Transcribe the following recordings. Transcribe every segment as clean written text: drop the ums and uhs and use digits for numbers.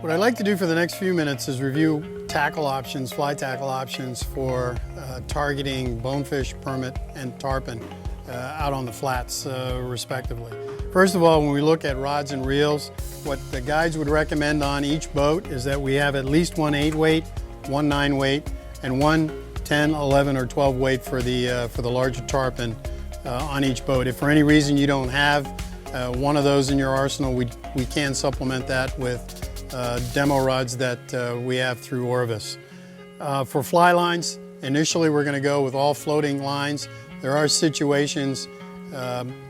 What I'd like to do for the next few minutes is review tackle options, fly tackle options for targeting bonefish, permit, and tarpon out on the flats respectively. First of all, when we look at rods and reels, what the guides would recommend on each boat is that we have at least one 8 weight, one 9 weight, and one 10, 11, or 12 weight for the larger tarpon on each boat. If for any reason you don't have one of those in your arsenal, we can supplement that with demo rods that we have through Orvis. For fly lines, initially we're going to go with all floating lines. There are situations,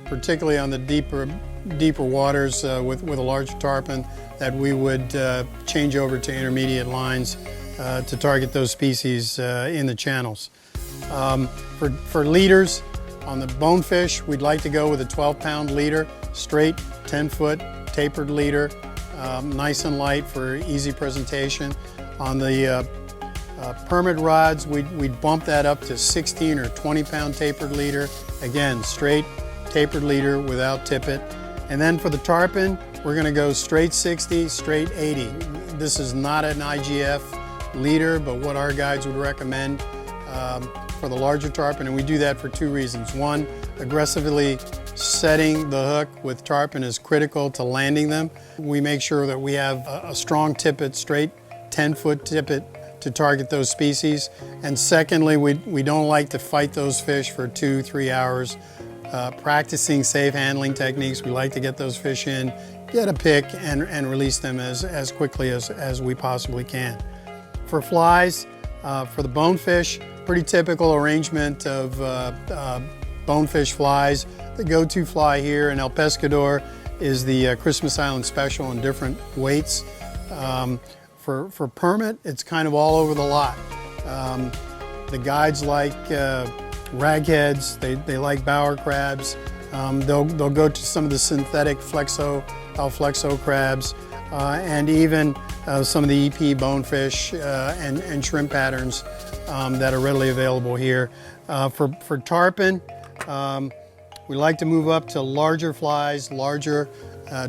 particularly on the deeper waters with a larger tarpon, that we would change over to intermediate lines to target those species in the channels. For leaders, on the bonefish, we'd like to go with a 12-pound leader, straight 10-foot tapered leader, nice and light for easy presentation. On the permit rods, we'd bump that up to 16 or 20-pound tapered leader. Again, straight tapered leader without tippet. And then for the tarpon, we're going to go straight 60, straight 80. This is not an IGF leader, but what our guides would recommend for the larger tarpon, and we do that for two reasons. One, aggressively setting the hook with tarpon is critical to landing them. We make sure that we have a strong tippet, straight 10-foot tippet to target those species. And secondly, we don't like to fight those fish for 2-3 hours. Practicing safe handling techniques, we like to get those fish in, get a pick, and release them as quickly as we possibly can. For flies, for the bonefish, pretty typical arrangement of bonefish flies. The go-to fly here in El Pescador is the Christmas Island Special in different weights. For permit, it's kind of all over the lot. The guides like ragheads, they like bower crabs. They'll go to some of the synthetic El Flexo crabs, and even some of the EP bonefish and shrimp patterns that are readily available here. For tarpon, we like to move up to larger flies, larger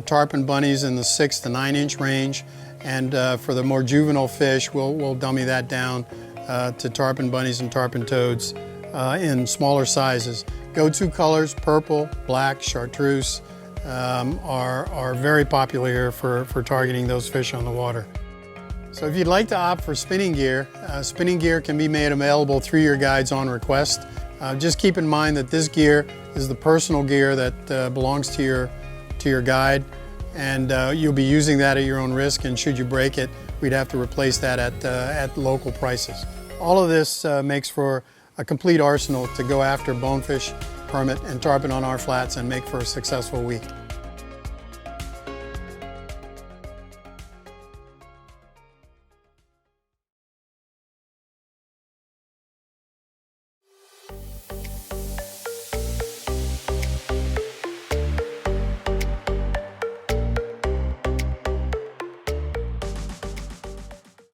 tarpon bunnies in the 6 to 9 inch range. And for the more juvenile fish, we'll dummy that down to tarpon bunnies and tarpon toads in smaller sizes. Go-to colors, purple, black, chartreuse, are very popular here for targeting those fish on the water. So if you'd like to opt for spinning gear can be made available through your guides on request. Just keep in mind that this gear is the personal gear that belongs to your guide, and you'll be using that at your own risk, and should you break it, we'd have to replace that at local prices. All of this makes for a complete arsenal to go after bonefish, permit, and tarpon on our flats and make for a successful week.